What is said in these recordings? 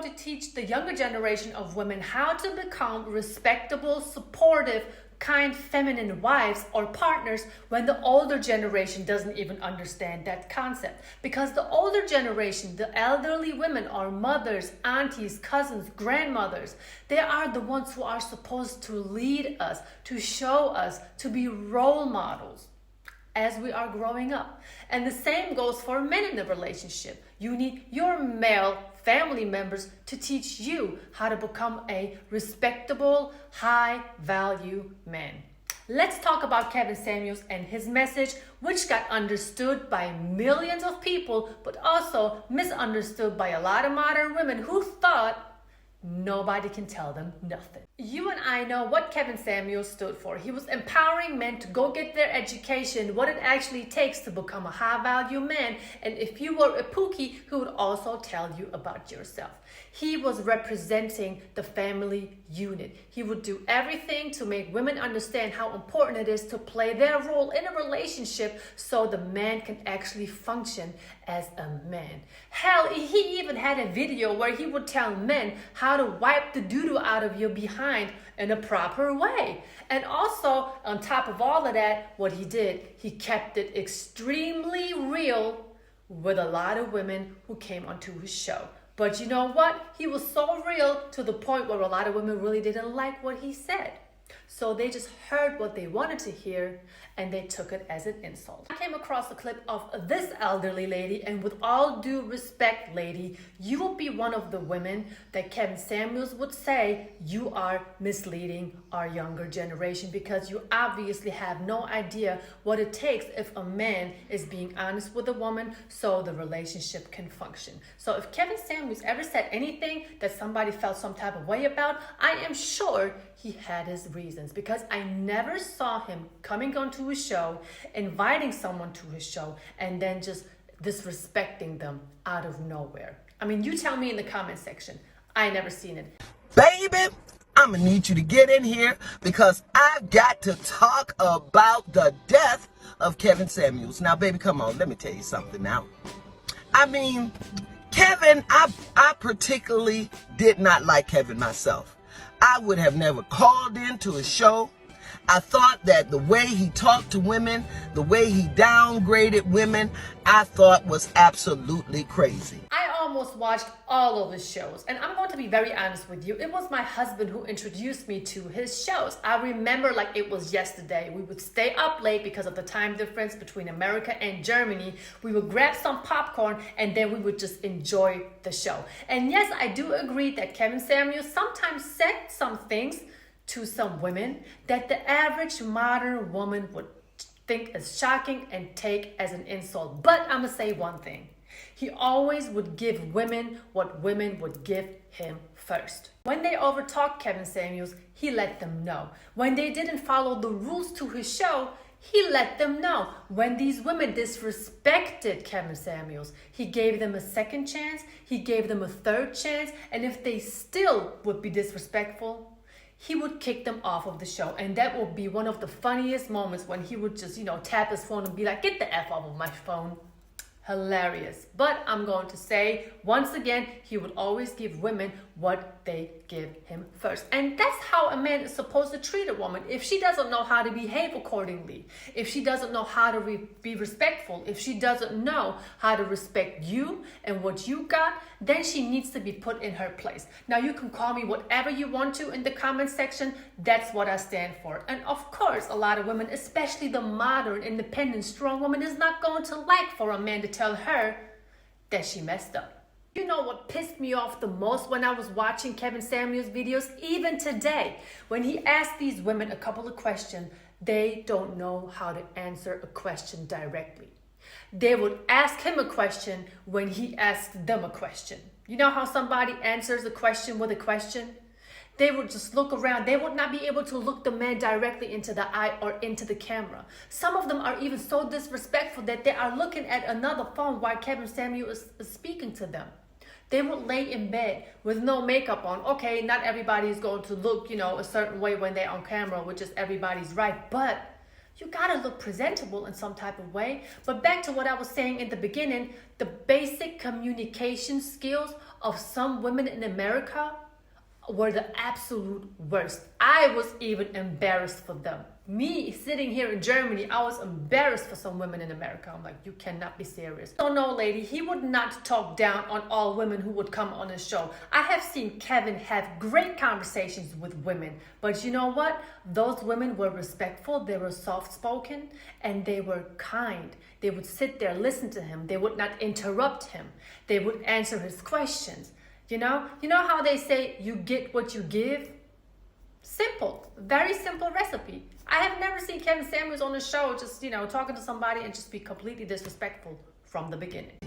going to teach the younger generation of women how to become respectable, supportive, kind, feminine wives or partners when the older generation doesn't even understand that concept. Because the older generation, the elderly women, are mothers, aunties, cousins, grandmothers. They are the ones who are supposed to lead us, to show us, to be role models as we are growing up. And the same goes for men in the relationship. You need your male family members to teach you how to become a respectable, high-value man. Let's talk about Kevin Samuels and his message, which got understood by millions of people, but also misunderstood by a lot of modern women who thought nobody can tell them nothing. You and I know what Kevin Samuels stood for. He was empowering men to go get their education, what it actually takes to become a high-value man. And if you were a pookie, he would also tell you about yourself. He was representing the family unit. He would do everything to make women understand how important it is to play their role in a relationship so the man can actually function as a man. Hell, he even had a video where he would tell men how to wipe the doo-doo out of your behind in a proper way. And also, on top of all of that, what he did, he kept it extremely real with a lot of women who came onto his show. But you know what? He was so real to the point where a lot of women really didn't like what he said. So they just heard what they wanted to hear and they took it as an insult. I came across a clip of this elderly lady, and with all due respect, lady, you will be one of the women that Kevin Samuels would say you are misleading our younger generation because you obviously have no idea what it takes if a man is being honest with a woman so the relationship can function. So if Kevin Samuels ever said anything that somebody felt some type of way about, I am sure he had his reasons, because I never saw him coming onto his show, inviting someone to his show, and then just disrespecting them out of nowhere. I mean, you tell me in the comment section. I never seen it. Baby, I'm gonna need you to get in here because I've got to talk about the death of Kevin Samuels. Now, baby, come on, let me tell you something now. I mean, Kevin, I particularly did not like Kevin myself. I would have never called into his show. I thought that the way he talked to women, the way he downgraded women, I thought was absolutely crazy. I almost watched all of his shows, and I'm going to be very honest with you. It was my husband who introduced me to his shows. I remember like it was yesterday. We would stay up late because of the time difference between America and Germany. We would grab some popcorn and then we would just enjoy the show. And yes, I do agree that Kevin Samuels sometimes said some things to some women that the average modern woman would think is shocking and take as an insult. But I'm gonna say one thing. He always would give women what women would give him first. When they overtalked Kevin Samuels, he let them know. When they didn't follow the rules to his show, he let them know. When these women disrespected Kevin Samuels, he gave them a second chance, he gave them a third chance, and if they still would be disrespectful, he would kick them off of the show. And that will be one of the funniest moments when he would just, tap his phone and be like, get the F off of my phone. Hilarious. But I'm going to say, once again, he would always give women what they give him first. And that's how a man is supposed to treat a woman. If she doesn't know how to behave accordingly, if she doesn't know how to be respectful, if she doesn't know how to respect you and what you got, then she needs to be put in her place. Now, you can call me whatever you want to in the comment section. That's what I stand for. And of course, a lot of women, especially the modern, independent, strong woman, is not going to like for a man to tell her that she messed up. You know what pissed me off the most when I was watching Kevin Samuels' videos? Even today, when he asked these women a couple of questions, they don't know how to answer a question directly. They would ask him a question when he asked them a question. You know how somebody answers a question with a question? They would just look around. They would not be able to look the man directly into the eye or into the camera. Some of them are even so disrespectful that they are looking at another phone while Kevin Samuels is speaking to them. They would lay in bed with no makeup on. Okay, not everybody is going to look, a certain way when they're on camera, which is everybody's right. But You gotta look presentable in some type of way. But back to what I was saying in the beginning, the basic communication skills of some women in America were the absolute worst. I was even embarrassed for them. Me sitting here in Germany, I was embarrassed for some women in America. I'm like, you cannot be serious. Oh no, lady, he would not talk down on all women who would come on his show. I have seen Kevin have great conversations with women, but you know what? Those women were respectful, they were soft-spoken, and they were kind. They would sit there, listen to him. They would not interrupt him. They would answer his questions. You know how they say you get what you give? Simple, very simple recipe. I have never seen Kevin Samuels on the show just, talking to somebody and just be completely disrespectful from the beginning.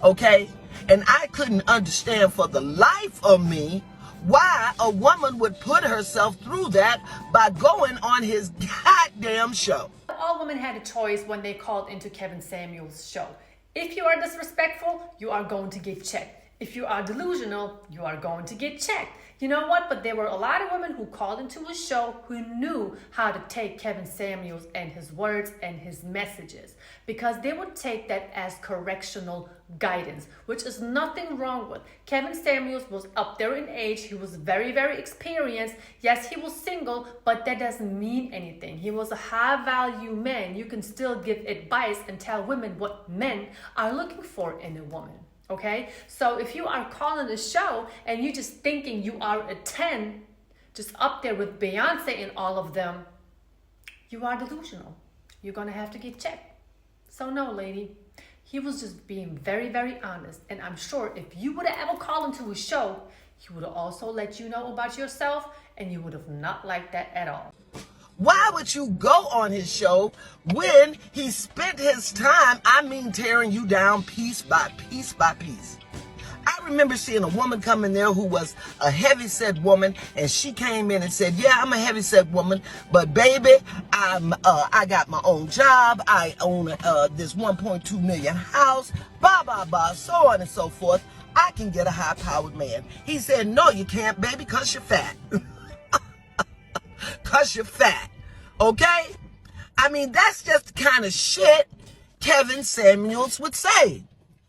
Okay? And I couldn't understand for the life of me why a woman would put herself through that by going on his goddamn show. All women had a choice when they called into Kevin Samuels' show. If you are disrespectful, you are going to get checked. If you are delusional, you are going to get checked. You know what? But there were a lot of women who called into his show who knew how to take Kevin Samuels and his words and his messages, because they would take that as correctional guidance, which is nothing wrong with. Kevin Samuels was up there in age. He was very, very experienced. Yes, he was single, but that doesn't mean anything. He was a high-value man. You can still give advice and tell women what men are looking for in a woman. Okay, so if you are calling a show and you're just thinking you are a 10, just up there with Beyonce and all of them, you are delusional. You're gonna have to get checked. So no, lady, he was just being very, very honest. And I'm sure if you would have ever called into his show, he would have also let you know about yourself, and you would have not liked that at all. Why would you go on his show when he spent his time, tearing you down piece by piece by piece? I remember seeing a woman come in there who was a heavyset woman, and she came in and said, yeah, I'm a heavyset woman, but baby, I got my own job, I own this 1.2 million house, blah, blah, blah, so on and so forth. I can get a high-powered man. He said, no, you can't, baby, because you're fat. Because you're fat, okay? That's just the kind of shit Kevin Samuels would say.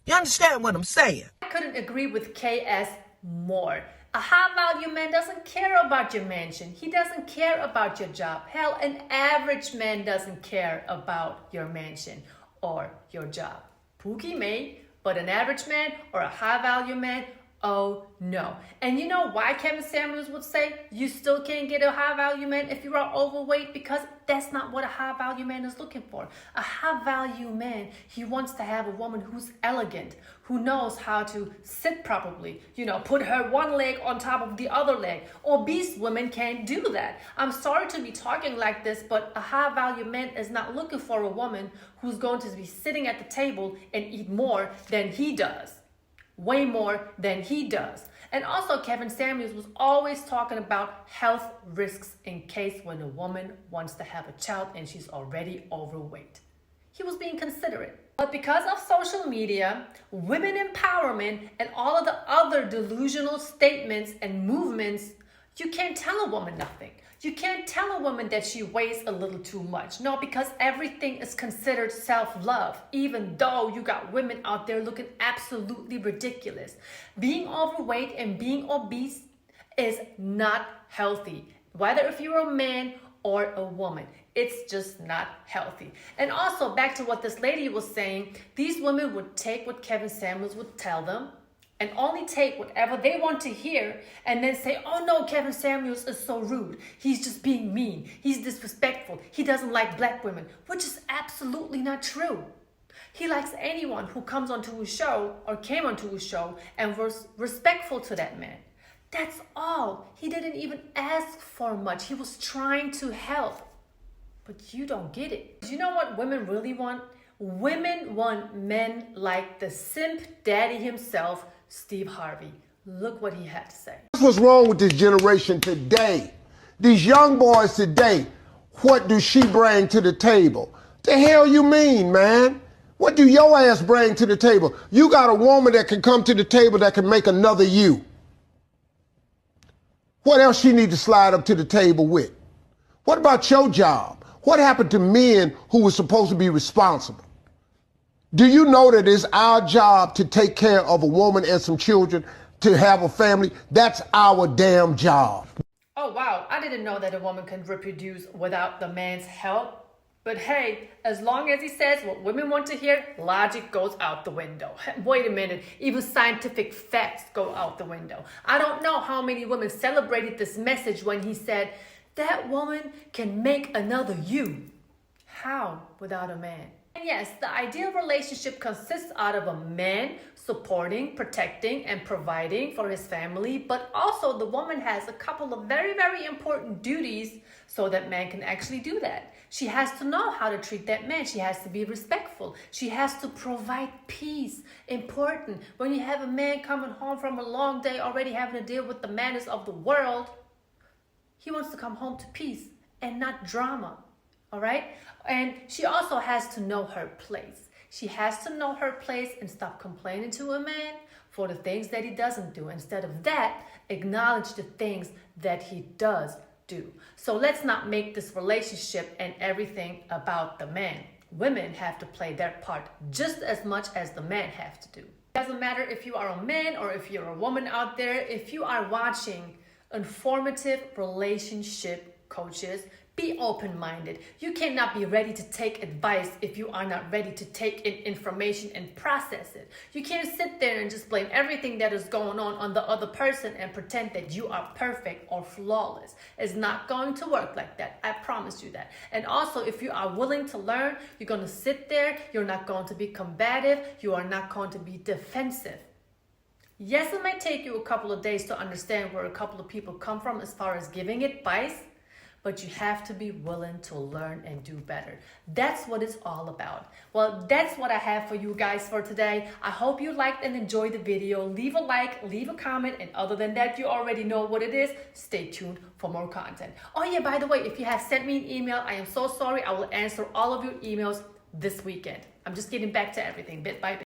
You understand what I'm saying? I couldn't agree with KS more. A high-value man doesn't care about your mansion. He doesn't care about your job. Hell, an average man doesn't care about your mansion or your job. Pookie may, but an average man or a high-value man, oh no. And you know why Kevin Samuels would say you still can't get a high-value man if you are overweight? Because that's not what a high-value man is looking for. A high-value man, he wants to have a woman who's elegant, who knows how to sit properly, put her one leg on top of the other leg. Obese women can't do that. I'm sorry to be talking like this, but a high-value man is not looking for a woman who's going to be sitting at the table and eat more than he does. Way more than he does. And also, Kevin Samuels was always talking about health risks in case when a woman wants to have a child and she's already overweight. He was being considerate. But because of social media, women empowerment, and all of the other delusional statements and movements, you can't tell a woman nothing. You can't tell a woman that she weighs a little too much. No, because everything is considered self-love, even though you got women out there looking absolutely ridiculous. Being overweight and being obese is not healthy, whether if you're a man or a woman. It's just not healthy. And also, back to what this lady was saying, these women would take what Kevin Samuels would tell them and only take whatever they want to hear and then say, oh no, Kevin Samuels is so rude. He's just being mean. He's disrespectful. He doesn't like black women, which is absolutely not true. He likes anyone who comes onto his show or came onto his show and was respectful to that man. That's all. He didn't even ask for much. He was trying to help. But you don't get it. You know what women really want? Women want men like the simp daddy himself, Steve Harvey. Look what he had to say. That's what's wrong with this generation today. These young boys today, what do she bring to the table? The hell you mean, man? What do your ass bring to the table? You got a woman that can come to the table that can make another you. What else she need to slide up to the table with? What about your job? What happened to men who were supposed to be responsible? Do you know that it's our job to take care of a woman and some children, to have a family? That's our damn job. Oh wow, I didn't know that a woman can reproduce without the man's help. But hey, as long as he says what women want to hear, logic goes out the window. Wait a minute, even scientific facts go out the window. I don't know how many women celebrated this message when he said, that woman can make another you. How without a man? And yes, the ideal relationship consists out of a man supporting, protecting, and providing for his family, but also the woman has a couple of very, very important duties so that man can actually do that. She has to know how to treat that man. She has to be respectful. She has to provide peace. Important. When you have a man coming home from a long day already having to deal with the madness of the world, he wants to come home to peace and not drama. All right? And she also has to know her place. She has to know her place and stop complaining to a man for the things that he doesn't do. Instead of that, acknowledge the things that he does do. So let's not make this relationship and everything about the man. Women have to play their part just as much as the men have to do. It doesn't matter if you are a man or if you're a woman out there. If you are watching informative relationship coaches, be open-minded. You cannot be ready to take advice if you are not ready to take in information and process it. You can't sit there and just blame everything that is going on the other person and pretend that you are perfect or flawless. It's not going to work like that. I promise you that. And also, if you are willing to learn, you're going to sit there. You're not going to be combative. You are not going to be defensive. Yes, it might take you a couple of days to understand where a couple of people come from as far as giving advice, but you have to be willing to learn and do better. That's what it's all about. Well, that's what I have for you guys for today. I hope you liked and enjoyed the video. Leave a like, leave a comment, and other than that, you already know what it is. Stay tuned for more content. Oh yeah, by the way, if you have sent me an email, I am so sorry. I will answer all of your emails this weekend. I'm just getting back to everything bit by bit.